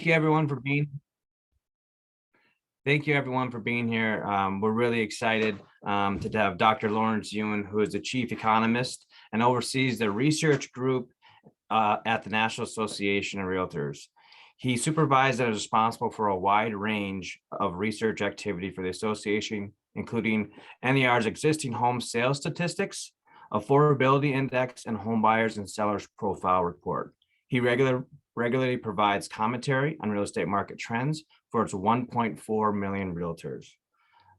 you everyone for being Thank you everyone for being here. We're really excited to have Dr. Lawrence Yuen, who is the chief economist and oversees the research group at the National Association of Realtors. He supervised and is responsible for a wide range of research activity for the association, including NAR's existing home sales statistics, Affordability Index, and home buyers and sellers profile report. He regularly provides commentary on real estate market trends for its 1.4 million realtors.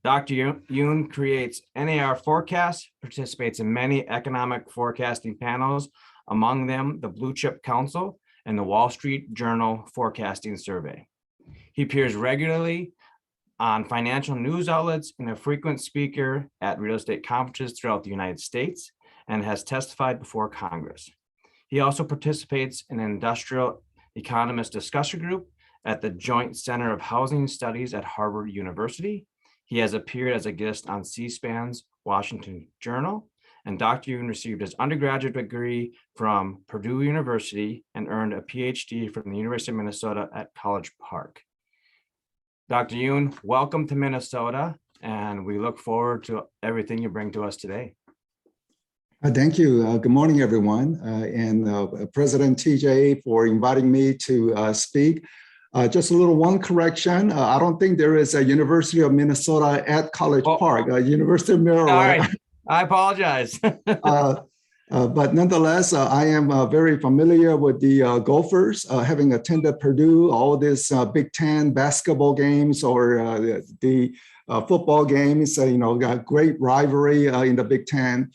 Dr. Yuen creates NAR forecasts, participates in many economic forecasting panels, among them the Blue Chip Council and the Wall Street Journal Forecasting Survey. He appears regularly on financial news outlets and a frequent speaker at real estate conferences throughout the United States and has testified before Congress. He also participates in an Industrial Economists Discussion Group at the Joint Center of Housing Studies at Harvard University. He has appeared as a guest on CSPAN's Washington Journal, and Dr. Yuen received his undergraduate degree from Purdue University and earned a PhD from the University of Minnesota at College Park. Dr. Yuen, welcome to Minnesota, and we look forward to everything you bring to us today. Thank you. Good morning, everyone, and President TJ for inviting me to speak. Just a little one correction. I don't think there is a University of Minnesota at College Park, University of Maryland. All right. I apologize. But nonetheless, I am very familiar with the Gophers, having attended Purdue, all these Big Ten basketball games or the football games, got great rivalry in the Big Ten.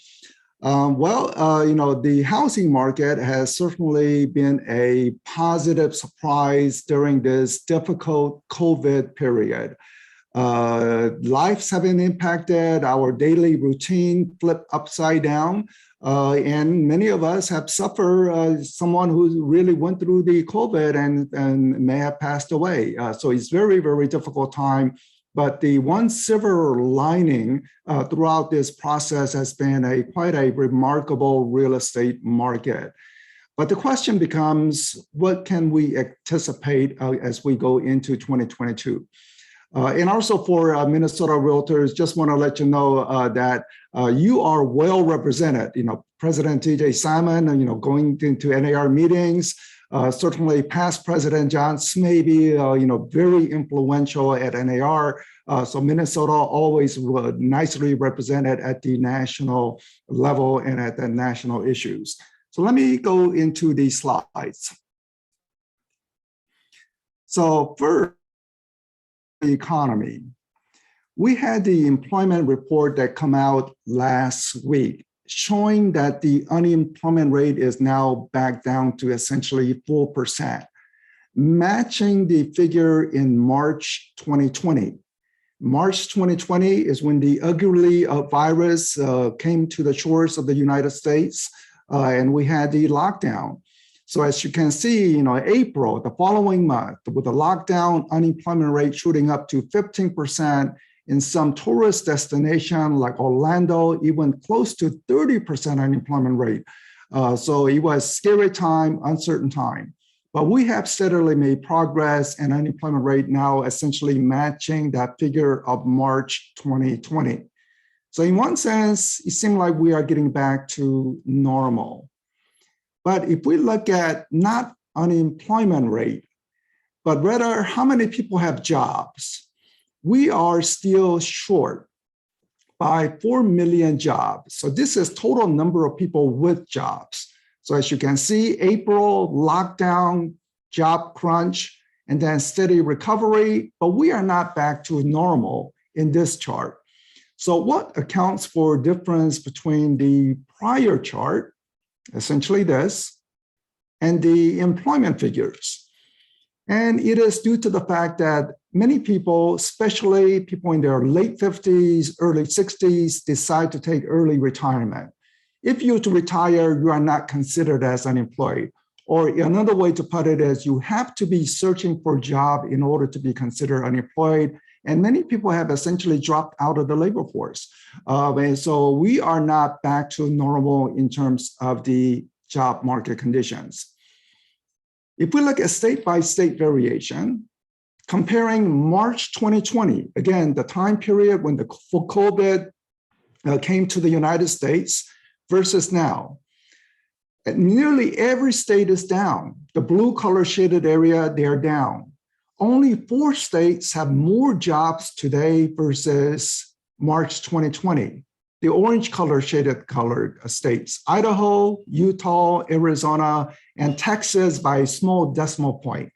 The housing market has certainly been a positive surprise during this difficult COVID period. Lives have been impacted, our daily routine flipped upside down, and many of us have suffered someone who really went through the COVID and may have passed away. So it's very, very difficult time. But the one silver lining throughout this process has been quite a remarkable real estate market. But the question becomes, what can we anticipate as we go into 2022? And also for Minnesota Realtors, just want to let you know that you are well represented. President TJ Simon, going into NAR meetings, certainly past President John Smaby, very influential at NAR. So Minnesota always nicely represented at the national level and at the national issues. So let me go into these slides. So first, the economy. We had the employment report that come out last week, showing that the unemployment rate is now back down to essentially 4%, matching the figure in March 2020. March 2020 is when the ugly virus came to the shores of the United States, and we had the lockdown. So as you can see, April, the following month, with the lockdown, unemployment rate shooting up to 15%, in some tourist destination like Orlando, even close to 30% unemployment rate. So it was scary time, uncertain time. But we have steadily made progress, and unemployment rate now essentially matching that figure of March 2020. So in one sense, it seemed like we are getting back to normal. But if we look at not unemployment rate, but rather how many people have jobs, we are still short by 4 million jobs. So this is total number of people with jobs. So as you can see, April, lockdown, job crunch, and then steady recovery, but we are not back to normal in this chart. So what accounts for difference between the prior chart, essentially this, and the employment figures? And it is due to the fact that many people, especially people in their late 50s, early 60s, decide to take early retirement. If you're to retire, you are not considered as unemployed. Or another way to put it is you have to be searching for a job in order to be considered unemployed. And many people have essentially dropped out of the labor force. And so we are not back to normal in terms of the job market conditions. If we look at state-by-state variation, comparing March 2020, again, the time period when the COVID came to the United States versus now, nearly every state is down. The blue color shaded area, they are down. Only 4 states have more jobs today versus March 2020. The orange color shaded colored states, Idaho, Utah, Arizona, and Texas by a small decimal point.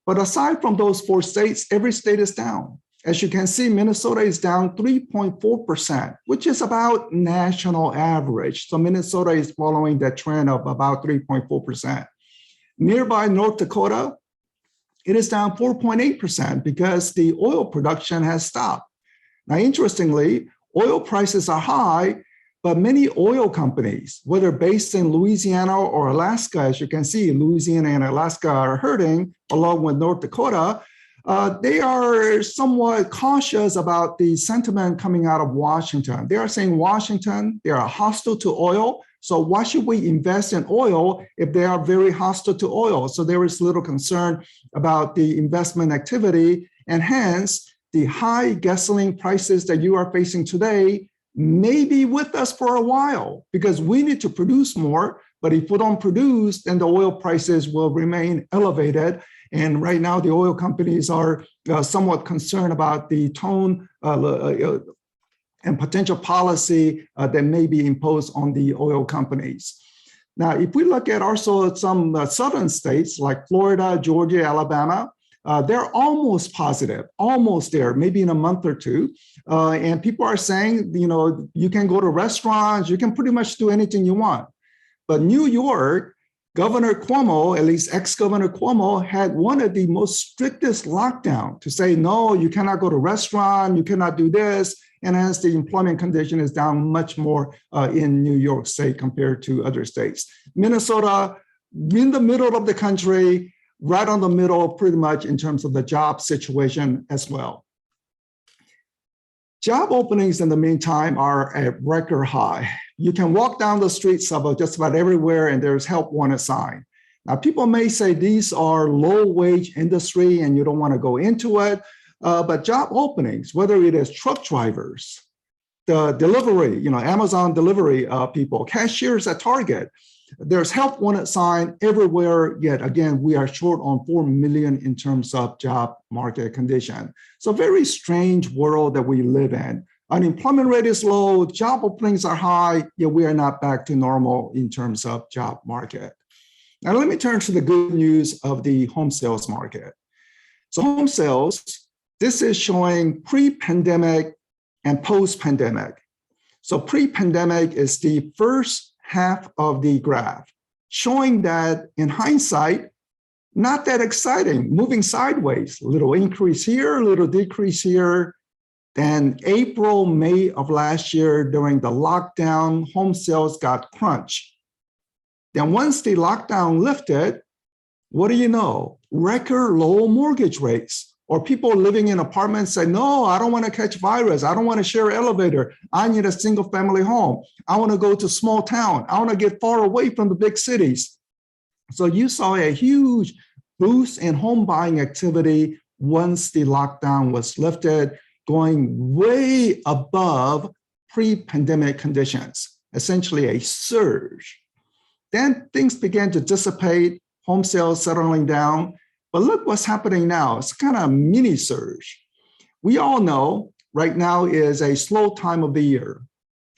But aside from those 4 states, every state is down. As you can see, Minnesota is down 3.4%, which is about national average. So Minnesota is following that trend of about 3.4%. Nearby North Dakota, it is down 4.8% because the oil production has stopped. Now, interestingly, oil prices are high, but many oil companies, whether based in Louisiana or Alaska, as you can see, Louisiana and Alaska are hurting, along with North Dakota. They are somewhat cautious about the sentiment coming out of Washington. They are saying Washington, they are hostile to oil. So why should we invest in oil if they are very hostile to oil? So there is little concern about the investment activity, and hence the high gasoline prices that you are facing today may be with us for a while because we need to produce more. But if we don't produce, then the oil prices will remain elevated. And right now, the oil companies are somewhat concerned about the tone and potential policy that may be imposed on the oil companies. Now, if we look at also some southern states like Florida, Georgia, Alabama, they're almost positive, almost there, maybe in a month or two. And people are saying, you can go to restaurants, you can pretty much do anything you want. But New York, Governor Cuomo, at least ex-Governor Cuomo, had one of the most strictest lockdown to say, no, you cannot go to restaurant, you cannot do this. And hence the employment condition is down much more in New York State compared to other states. Minnesota, in the middle of the country, right on the middle, pretty much in terms of the job situation as well. Job openings in the meantime are at record high. You can walk down the streets of just about everywhere and there's help wanted sign. Now, people may say these are low wage industry and you don't want to go into it, but job openings, whether it is truck drivers, the delivery, Amazon delivery people, cashiers at Target, there's help wanted sign everywhere, yet again, we are short on 4 million in terms of job market condition. So very strange world that we live in. Unemployment rate is low, job openings are high, yet we are not back to normal in terms of job market. Now let me turn to the good news of the home sales market. So home sales, this is showing pre-pandemic and post-pandemic. So pre-pandemic is the first half of the graph, showing that in hindsight, not that exciting, moving sideways, a little increase here, a little decrease here. Then April, May of last year, during the lockdown, home sales got crunched. Then once the lockdown lifted, what do you know? Record low mortgage rates. Or people living in apartments say, no, I don't want to catch virus. I don't want to share an elevator. I need a single family home. I want to go to small town. I want to get far away from the big cities. So you saw a huge boost in home buying activity once the lockdown was lifted, going way above pre-pandemic conditions, essentially a surge. Then things began to dissipate, home sales settling down. But look what's happening now. It's kind of a mini surge. We all know right now is a slow time of the year.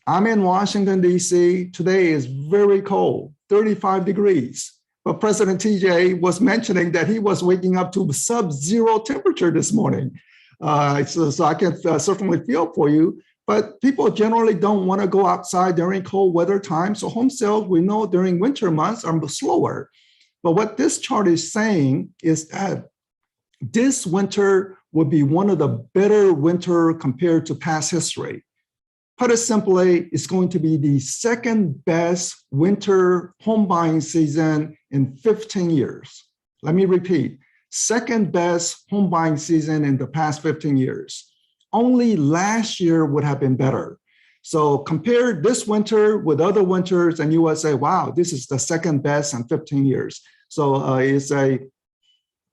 I'm in Washington, D.C. Today is very cold, 35 degrees. But President TJ was mentioning that he was waking up to sub-zero temperature this morning. So I can certainly feel for you. But people generally don't want to go outside during cold weather time. So home sales, we know during winter months are slower. But what this chart is saying is that this winter will be one of the better winter compared to past history. Put it simply, it's going to be the second best winter home buying season in 15 years. Let me repeat, second best home buying season in the past 15 years. Only last year would have been better. So compare this winter with other winters and you would say, wow, this is the second best in 15 years. So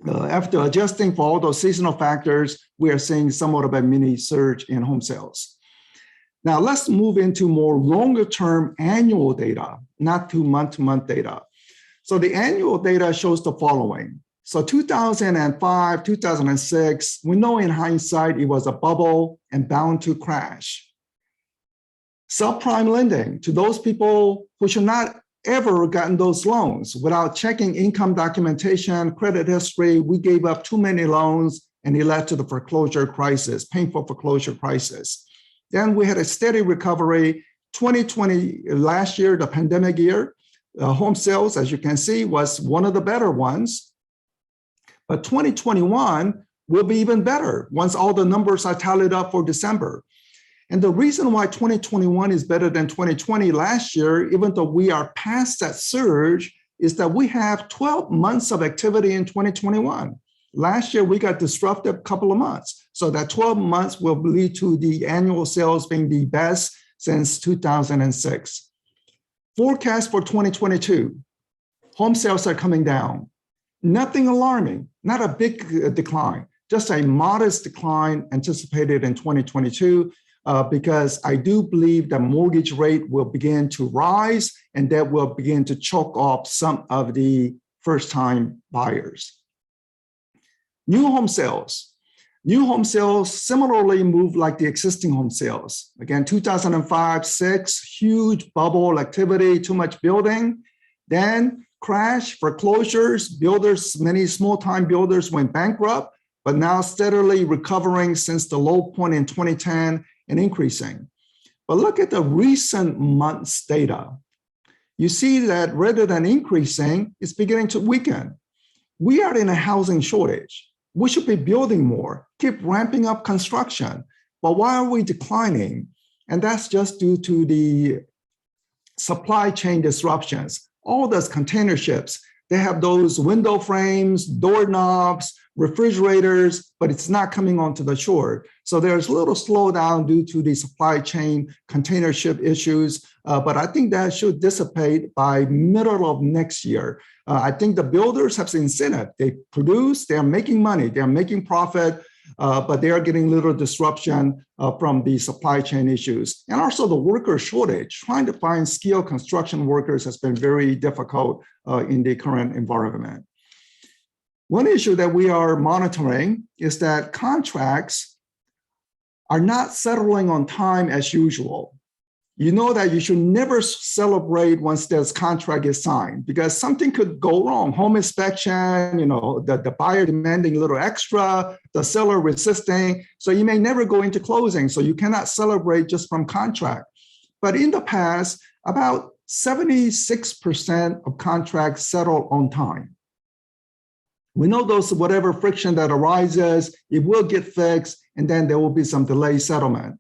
after adjusting for all those seasonal factors, we are seeing somewhat of a mini surge in home sales. Now let's move into more longer term annual data, not to month data. So the annual data shows the following. So 2005, 2006, we know in hindsight it was a bubble and bound to crash. Subprime lending to those people who should not ever gotten those loans without checking income documentation, credit history. We gave up too many loans and it led to the foreclosure crisis, painful foreclosure crisis. Then we had a steady recovery. 2020, last year, the pandemic year, home sales, as you can see, was one of the better ones. But 2021 will be even better once all the numbers are tallied up for December. And the reason why 2021 is better than 2020 last year, even though we are past that surge, is that we have 12 months of activity in 2021. Last year, we got disrupted a couple of months. So that 12 months will lead to the annual sales being the best since 2006. Forecast for 2022, home sales are coming down. Nothing alarming, not a big decline, just a modest decline anticipated in 2022. Because I do believe the mortgage rate will begin to rise and that will begin to choke off some of the first-time buyers. New home sales. New home sales similarly move like the existing home sales. Again, 2005-06, huge bubble activity, too much building. Then crash, foreclosures, builders, many small-time builders went bankrupt, but now steadily recovering since the low point in 2010 and increasing. But look at the recent months data. You see that rather than increasing, it's beginning to weaken. We are in a housing shortage. We should be building more, keep ramping up construction. But why are we declining? And that's just due to the supply chain disruptions. All those container ships, they have those window frames, doorknobs, refrigerators, but it's not coming onto the shore. So there's a little slowdown due to the supply chain container ship issues, but I think that should dissipate by middle of next year. I think the builders have incentive. They produce, they're making money, they're making profit, but they are getting little disruption from the supply chain issues. And also the worker shortage, trying to find skilled construction workers has been very difficult in the current environment. One issue that we are monitoring is that contracts are not settling on time as usual. You know that you should never celebrate once this contract is signed because something could go wrong. Home inspection, the buyer demanding a little extra, the seller resisting. So you may never go into closing. So you cannot celebrate just from contract. But in the past, about 76% of contracts settle on time. We know those whatever friction that arises, it will get fixed, and then there will be some delayed settlement.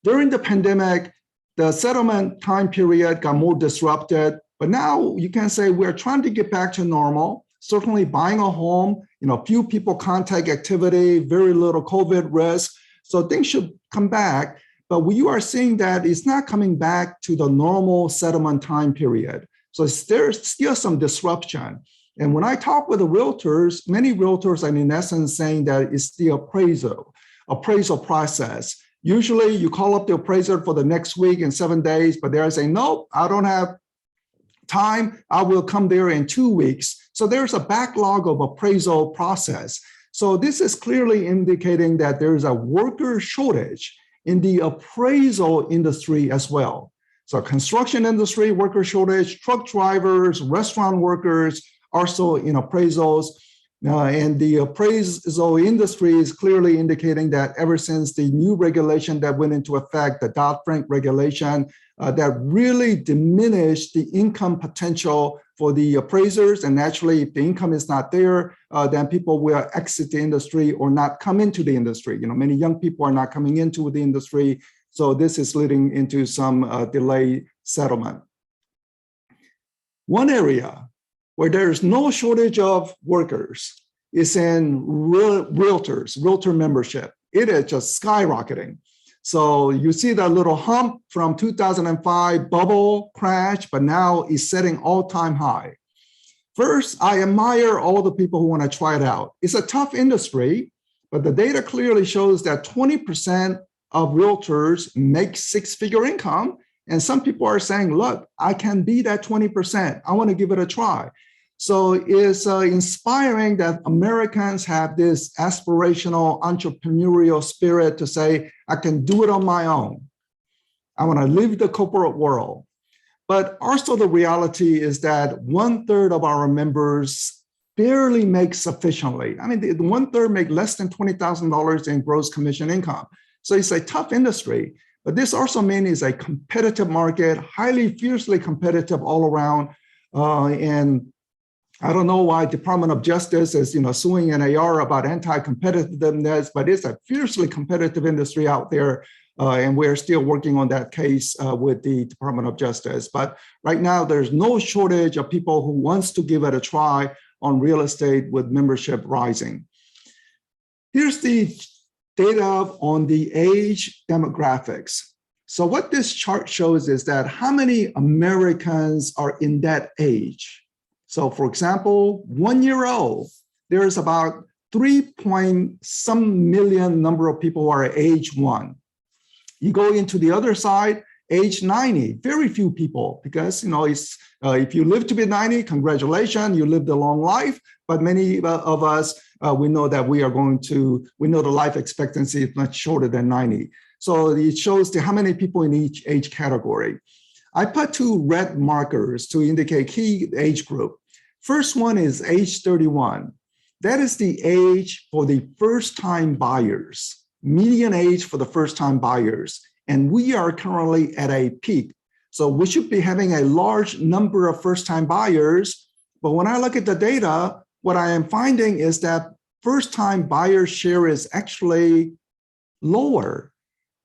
During the pandemic, the settlement time period got more disrupted, but now you can say we're trying to get back to normal. Certainly buying a home, few people contact activity, very little COVID risk. So things should come back, but we are seeing that it's not coming back to the normal settlement time period. So there's still some disruption. And when I talk with the realtors, many realtors are in essence saying that it's the appraisal process. Usually you call up the appraiser for the next week in 7 days, but they're saying, nope, I don't have time. I will come there in 2 weeks. So there's a backlog of appraisal process. So this is clearly indicating that there's a worker shortage in the appraisal industry as well. So construction industry, worker shortage, truck drivers, restaurant workers, also in appraisals. And the appraisal industry is clearly indicating that ever since the new regulation that went into effect, the Dodd-Frank regulation, that really diminished the income potential for the appraisers. And naturally, if the income is not there, then people will exit the industry or not come into the industry. Many young people are not coming into the industry. So this is leading into some delayed settlement. One area where there's no shortage of workers is in realtors, realtor membership. It is just skyrocketing. So you see that little hump from 2005 bubble crash, but now is setting all-time high. First, I admire all the people who want to try it out. It's a tough industry, but the data clearly shows that 20% of realtors make six-figure income. And some people are saying, look, I can be that 20%. I want to give it a try. So it's inspiring that Americans have this aspirational entrepreneurial spirit to say, I can do it on my own. I want to leave the corporate world. But also the reality is that 1/3 of our members barely make sufficiently. I mean, 1/3 make less than $20,000 in gross commission income. So it's a tough industry, but this also means it's a competitive market, highly fiercely competitive all around. And I don't know why Department of Justice is suing NAR about anti-competitiveness, but it's a fiercely competitive industry out there. And we're still working on that case with the Department of Justice. But right now, there's no shortage of people who wants to give it a try on real estate with membership rising. Here's the data on the age demographics. So what this chart shows is that how many Americans are in that age. So for example, 1 year old, there's about 3-some million number of people who are age 1. You go into the other side, age 90, very few people, because if you live to be 90, congratulations, you lived a long life. But many of us, we know that we know the life expectancy is much shorter than 90. So it shows how many people in each age category. I put 2 red markers to indicate key age group. First one is age 31. That is the age for the first-time buyers. Median age for the first-time buyers, and we are currently at a peak. So we should be having a large number of first-time buyers, but when I look at the data, what I am finding is that first-time buyer share is actually lower,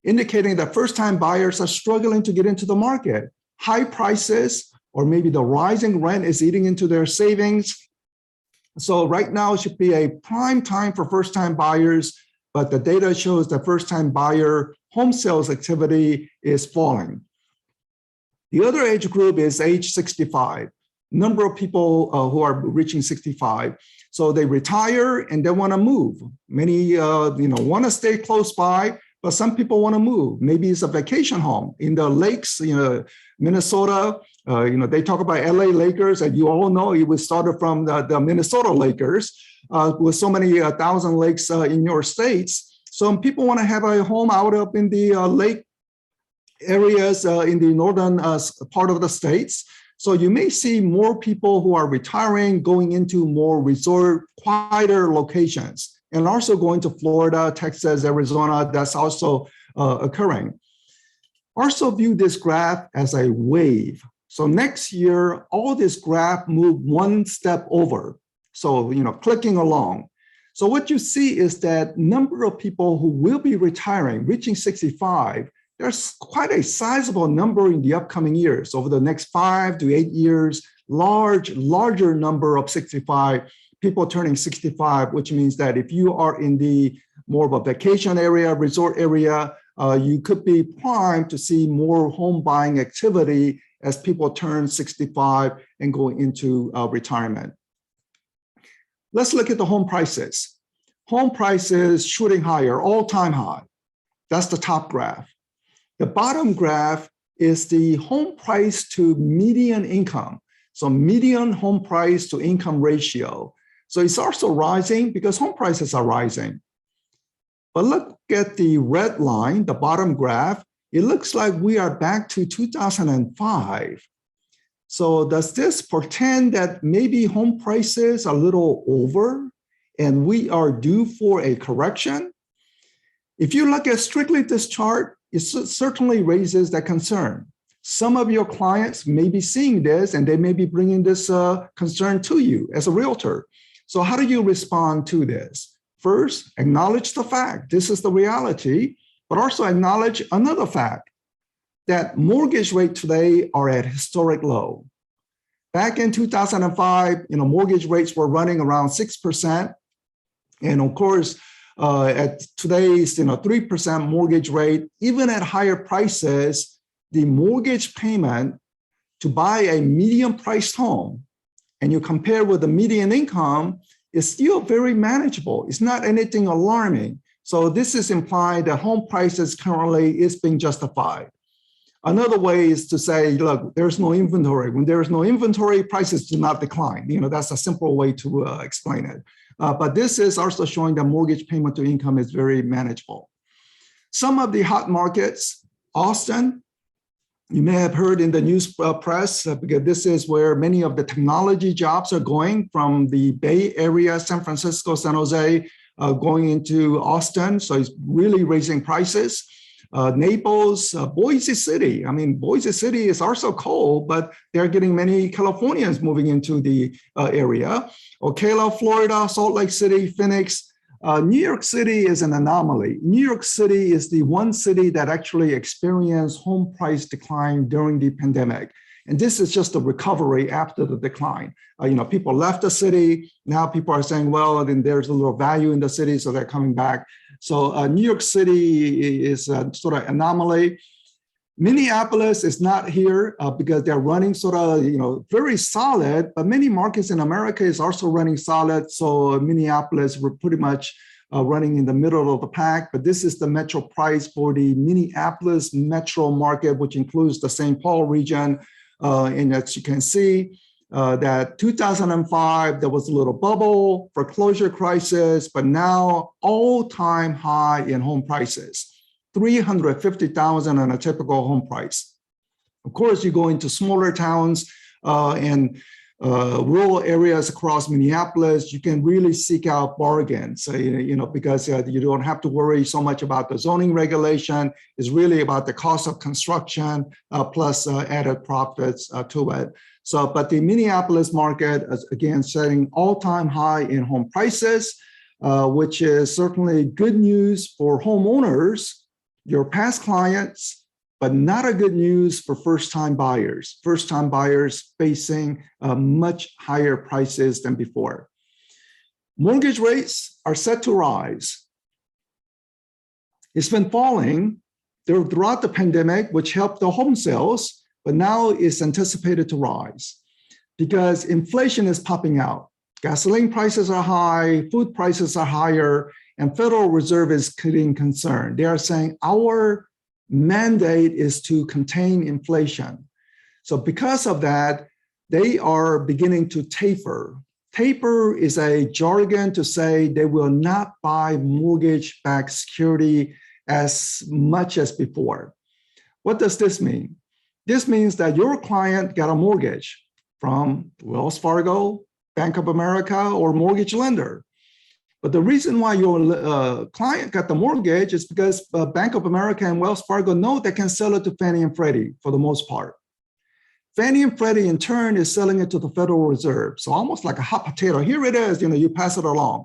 indicating that first-time buyers are struggling to get into the market. High prices, or maybe the rising rent is eating into their savings. So right now should be a prime time for first-time buyers, but the data shows that first-time buyer home sales activity is falling. The other age group is age 65. Number of people who are reaching 65. So they retire and they want to move. Many want to stay close by, but some people want to move. Maybe it's a vacation home in the lakes, Minnesota. They talk about LA Lakers, and you all know it was started from the Minnesota Lakers. With so many thousand lakes in your states. Some people want to have a home out up in the lake areas in the northern part of the states. So you may see more people who are retiring, going into more resort, quieter locations, and also going to Florida, Texas, Arizona. That's also occurring. Also view this graph as a wave. So next year, all this graph move one step over. So, clicking along. So what you see is that number of people who will be retiring, reaching 65, there's quite a sizable number in the upcoming years. Over the next 5 to 8 years, larger number of 65 people turning 65, which means that if you are in the more of a vacation area, resort area, you could be primed to see more home buying activity as people turn 65 and go into retirement. Let's look at the home prices. Home prices shooting higher, all-time high. That's the top graph. The bottom graph is the home price to median income. So median home price to income ratio. So it's also rising because home prices are rising. But look at the red line, the bottom graph. It looks like we are back to 2005. So does this portend that maybe home prices are a little over and we are due for a correction? If you look at strictly this chart, it certainly raises that concern. Some of your clients may be seeing this and they may be bringing this concern to you as a realtor. So how do you respond to this? First, acknowledge the fact, this is the reality, but also acknowledge another fact, that mortgage rates today are at historic low. Back in 2005, mortgage rates were running around 6%. And of course, at today's 3% mortgage rate, even at higher prices, the mortgage payment to buy a medium priced home, and you compare with the median income, it's still very manageable. It's not anything alarming. So this is implied that home prices currently is being justified. Another way is to say, look, there's no inventory. When there is no inventory, prices do not decline. That's a simple way to explain it. But this is also showing that mortgage payment to income is very manageable. Some of the hot markets, Austin, you may have heard in the news press, because this is where many of the technology jobs are going from the Bay Area, San Francisco, San Jose, going into Austin. So it's really raising prices. Naples, Boise City. I mean, Boise City is also cold, but they're getting many Californians moving into the area. Ocala, Florida, Salt Lake City, Phoenix. New York City is an anomaly. New York City is the one city that actually experienced home price decline during the pandemic. And this is just a recovery after the decline. People left the city. Now people are saying, well, then there's a little value in the city, so they're coming back. So New York City is a sort of anomaly. Minneapolis is not here because they're running sort of, very solid, but many markets in America is also running solid. So Minneapolis, we're pretty much running in the middle of the pack, but this is the metro price for the Minneapolis metro market, which includes the St. Paul region. And as you can see, that 2005, there was a little bubble, foreclosure crisis, but now all-time high in home prices, $350,000 on a typical home price. Of course, you go into smaller towns and rural areas across Minneapolis, you can really seek out bargains, because you don't have to worry so much about the zoning regulation. It's really about the cost of construction plus added profits to it. So, but the Minneapolis market is again setting all-time high in home prices, which is certainly good news for homeowners, your past clients, but not a good news for first-time buyers. First-time buyers facing much higher prices than before. Mortgage rates are set to rise. It's been falling throughout the pandemic, which helped the home sales, but now it's anticipated to rise because inflation is popping out. Gasoline prices are high, food prices are higher, and Federal Reserve is getting concerned. They are saying our mandate is to contain inflation. So because of that, they are beginning to taper. Taper is a jargon to say they will not buy mortgage-backed security as much as before. What does this mean? This means that your client got a mortgage from Wells Fargo, Bank of America, or mortgage lender. But the reason why your client got the mortgage is because Bank of America and Wells Fargo know they can sell it to Fannie and Freddie for the most part. Fannie and Freddie in turn is selling it to the Federal Reserve. So almost like a hot potato. Here it is, you pass it along.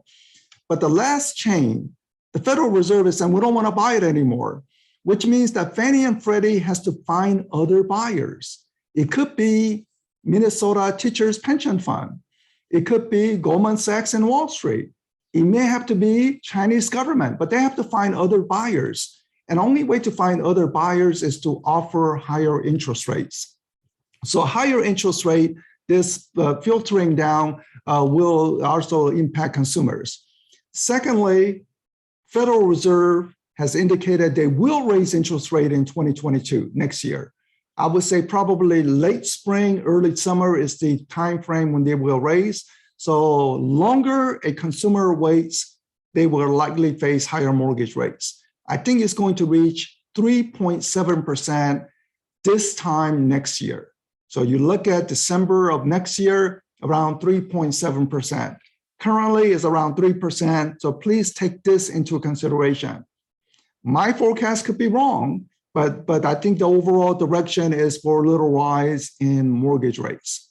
But the last chain, the Federal Reserve is saying, we don't want to buy it anymore, which means that Fannie and Freddie has to find other buyers. It could be Minnesota Teachers Pension Fund. It could be Goldman Sachs and Wall Street. It may have to be Chinese government, but they have to find other buyers. And only way to find other buyers is to offer higher interest rates. So higher interest rate, this filtering down will also impact consumers. Secondly, Federal Reserve has indicated they will raise interest rate in 2022, next year. I would say probably late spring, early summer is the time frame when they will raise. So longer a consumer waits, they will likely face higher mortgage rates. I think it's going to reach 3.7% this time next year. So you look at December of next year, around 3.7%. Currently is around 3%, so please take this into consideration. My forecast could be wrong, but I think the overall direction is for a little rise in mortgage rates.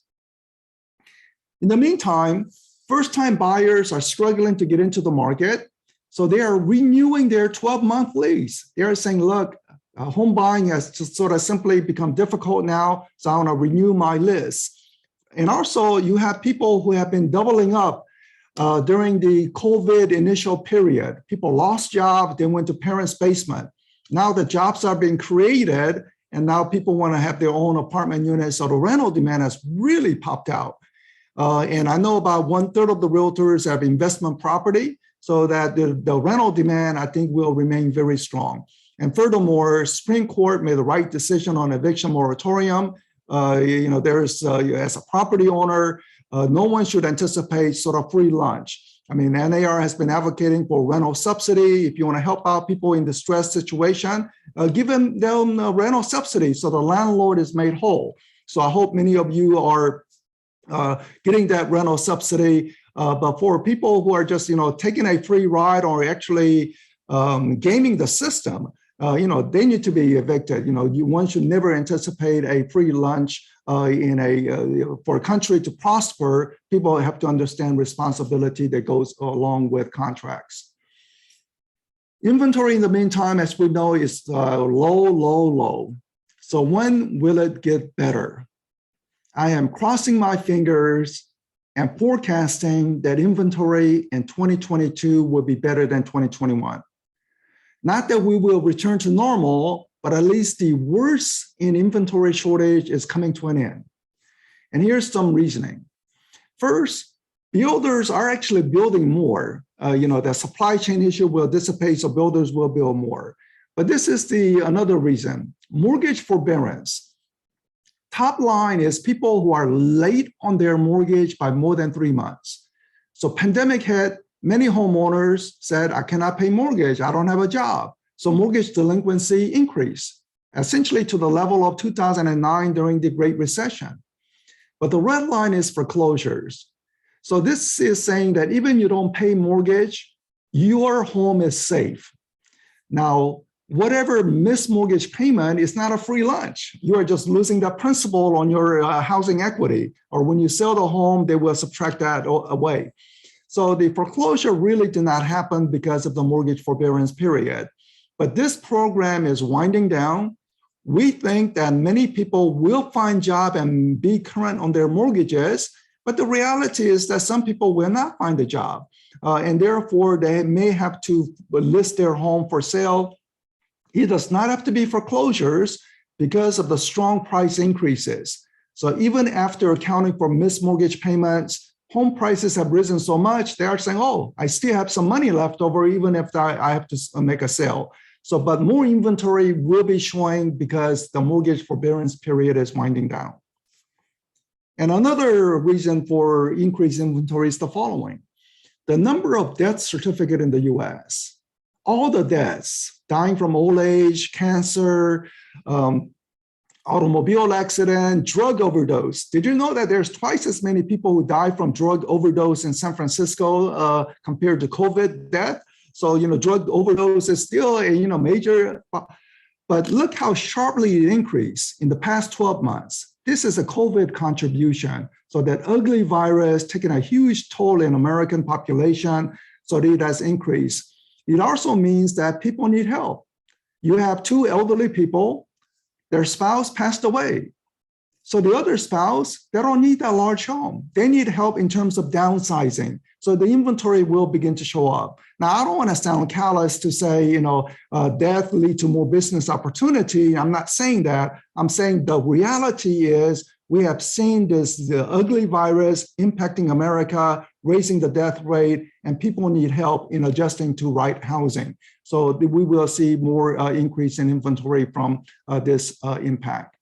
In the meantime, first-time buyers are struggling to get into the market, so they are renewing their 12-month lease. They are saying, look, home buying has just sort of simply become difficult now, so I want to renew my lease. And also, you have people who have been doubling up during the COVID initial period. People lost jobs, they went to parents' basement. Now the jobs are being created, and now people want to have their own apartment units, so the rental demand has really popped out. And I know about 1/3 of the realtors have investment property, so that the rental demand, I think, will remain very strong. And furthermore, Supreme Court made the right decision on eviction moratorium. There's as a property owner, no one should anticipate sort of free lunch. I mean, NAR has been advocating for rental subsidy. If you want to help out people in distressed situation, give them a rental subsidy so the landlord is made whole. So I hope many of you are getting that rental subsidy. But for people who are just taking a free ride or actually gaming the system, they need to be evicted. One should never anticipate a free lunch for a country to prosper. People have to understand responsibility that goes along with contracts. Inventory in the meantime, as we know, is low. So when will it get better? I am crossing my fingers and forecasting that inventory in 2022 will be better than 2021. Not that we will return to normal, but at least the worst in inventory shortage is coming to an end. And here's some reasoning. First, builders are actually building more. The supply chain issue will dissipate, so builders will build more. But this is another reason. Mortgage forbearance. Top line is people who are late on their mortgage by more than 3 months. So pandemic hit, many homeowners said, I cannot pay mortgage, I don't have a job. So mortgage delinquency increased, essentially to the level of 2009 during the Great Recession. But the red line is foreclosures. So this is saying that even you don't pay mortgage, your home is safe. Now, whatever missed mortgage payment is not a free lunch. You are just losing the principal on your housing equity, or when you sell the home, they will subtract that away. So the foreclosure really did not happen because of the mortgage forbearance period. But this program is winding down. We think that many people will find job and be current on their mortgages, but the reality is that some people will not find a job, and therefore they may have to list their home for sale. It does not have to be foreclosures because of the strong price increases. So even after accounting for missed mortgage payments, home prices have risen so much, they are saying, oh, I still have some money left over even if I have to make a sale. So, but more inventory will be showing because the mortgage forbearance period is winding down. And another reason for increased inventory is the following. The number of death certificates in the US, all the deaths, dying from old age, cancer, automobile accident, drug overdose. Did you know that there's twice as many people who die from drug overdose in San Francisco compared to COVID death? So, drug overdose is still a, major, but look how sharply it increased in the past 12 months. This is a COVID contribution. So that ugly virus taking a huge toll in American population, so it has increased. It also means that people need help. You have two elderly people, their spouse passed away. So the other spouse, they don't need that large home. They need help in terms of downsizing. So the inventory will begin to show up. Now, I don't want to sound callous to say, death lead to more business opportunity. I'm not saying that. I'm saying the reality is we have seen the ugly virus impacting America, raising the death rate, and people need help in adjusting to right housing. So we will see more increase in inventory from this impact.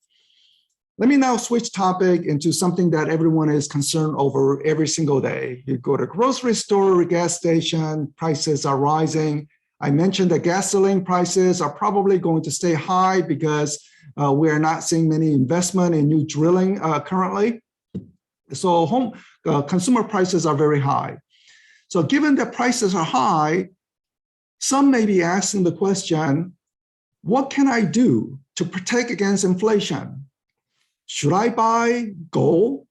Let me now switch topic into something that everyone is concerned over every single day. You go to grocery store, gas station, prices are rising. I mentioned that gasoline prices are probably going to stay high because we are not seeing many investment in new drilling currently. So consumer prices are very high. So given that prices are high, some may be asking the question, what can I do to protect against inflation? Should I buy gold?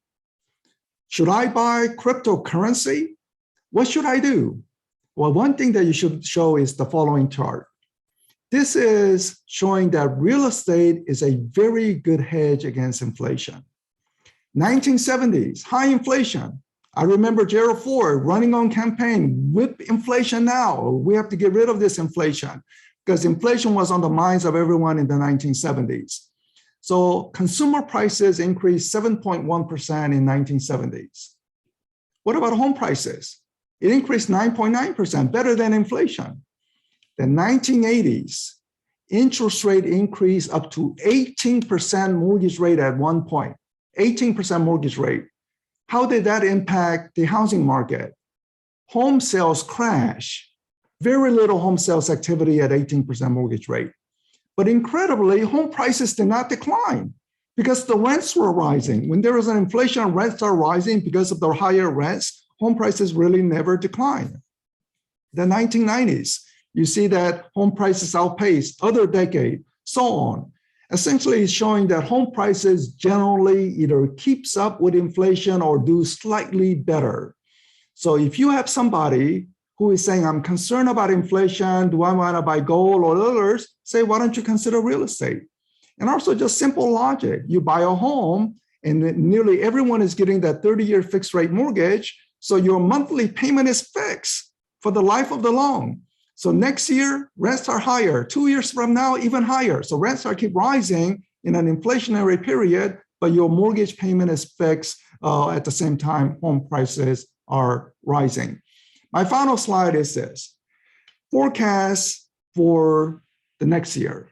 Should I buy cryptocurrency? What should I do? Well, one thing that you should show is the following chart. This is showing that real estate is a very good hedge against inflation. 1970s, high inflation. I remember Gerald Ford running on campaign, whip inflation now. We have to get rid of this inflation because inflation was on the minds of everyone in the 1970s. So consumer prices increased 7.1% in 1970s. What about home prices? It increased 9.9%, better than inflation. The 1980s, interest rate increased up to 18% mortgage rate at one point, 18% mortgage rate. How did that impact the housing market? Home sales crash, very little home sales activity at 18% mortgage rate. But incredibly, home prices did not decline because the rents were rising. When there was an inflation, rents are rising because of the higher rents. Home prices really never declined. The 1990s, you see that home prices outpaced other decade, so on. Essentially, it's showing that home prices generally either keeps up with inflation or do slightly better. So if you have somebody who is saying, I'm concerned about inflation, do I want to buy gold or others, say, why don't you consider real estate? And also just simple logic. You buy a home and nearly everyone is getting that 30-year fixed rate mortgage. So your monthly payment is fixed for the life of the loan. So next year, rents are higher. 2 years from now, even higher. So rents are keep rising in an inflationary period, but your mortgage payment is fixed at the same time home prices are rising. My final slide is this, forecast for the next year.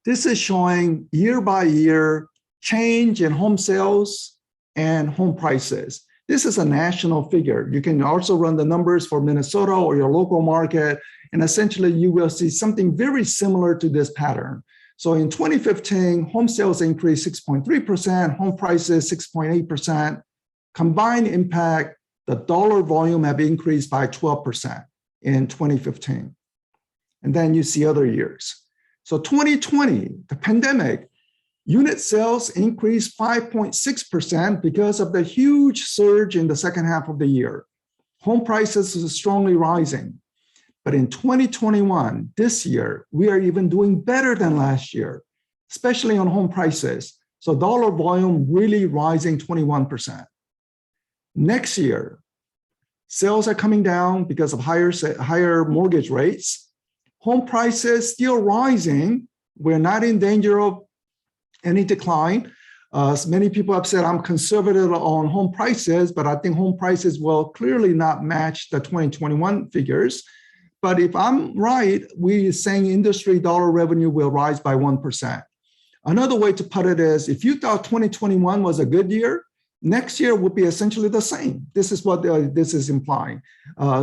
This is showing year by year change in home sales and home prices. This is a national figure. You can also run the numbers for Minnesota or your local market, and essentially you will see something very similar to this pattern. So in 2015, home sales increased 6.3%, home prices 6.8%. Combined impact, the dollar volume have increased by 12% in 2015. And then you see other years. So 2020, the pandemic, unit sales increased 5.6% because of the huge surge in the second half of the year. Home prices is strongly rising. But in 2021, this year, we are even doing better than last year, especially on home prices. So dollar volume really rising 21%. Next year, sales are coming down because of higher mortgage rates. Home prices still rising. We're not in danger of any decline. Many people have said I'm conservative on home prices, but I think home prices will clearly not match the 2021 figures. But if I'm right, we're saying industry dollar revenue will rise by 1%. Another way to put it is, if you thought 2021 was a good year, next year would be essentially the same. This is what this is implying.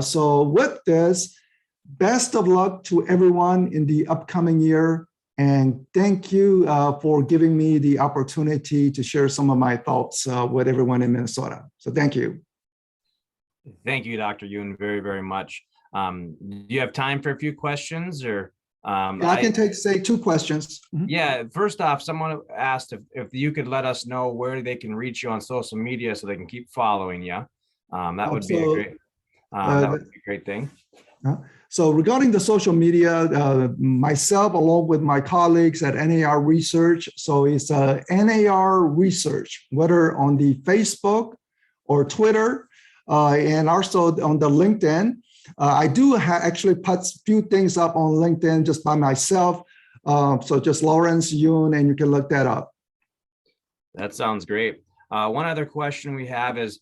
So with this, best of luck to everyone in the upcoming year. And thank you for giving me the opportunity to share some of my thoughts with everyone in Minnesota. So thank you. Thank you, Dr. Yoon, very, very much. Do you have time for a few questions or? I can take, say, 2 questions. Mm-hmm. Yeah, first off, someone asked if you could let us know where they can reach you on social media so they can keep following you. That would be a great thing. So regarding the social media, myself, along with my colleagues at NAR Research, so it's NAR Research, whether on the Facebook or Twitter, and also on the LinkedIn. I do actually put a few things up on LinkedIn just by myself. So just Lawrence Yoon, and you can look that up. That sounds great. One other question we have is,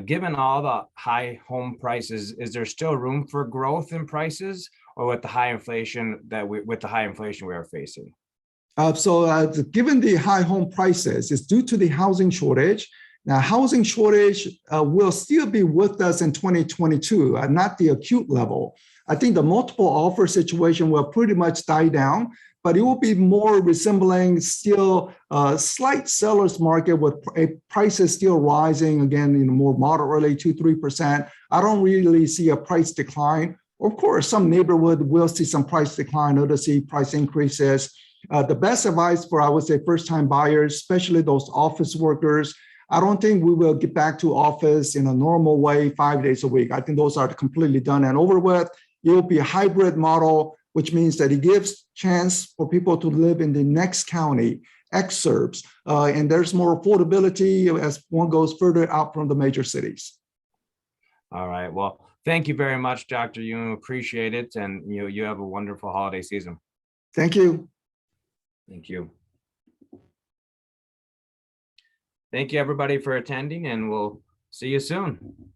given all the high home prices, is there still room for growth in prices, or with the high inflation we are facing? Given the high home prices, it's due to the housing shortage. Now, housing shortage will still be with us in 2022, not the acute level. I think the multiple offer situation will pretty much die down, but it will be more resembling still a slight seller's market with prices still rising again in more moderately 2-3%. I don't really see a price decline. Of course, some neighborhood will see some price decline, others see price increases. The best advice for, I would say, first-time buyers, especially those office workers, I don't think we will get back to office in a normal way 5 days a week. I think those are completely done and over with. It will be a hybrid model, which means that it gives chance for people to live in the next county, exurbs, and there's more affordability as one goes further out from the major cities. All right. Well, thank you very much, Dr. Yoon. Appreciate it. And you have a wonderful holiday season. Thank you. Thank you. Thank you, everybody, for attending, and we'll See you soon.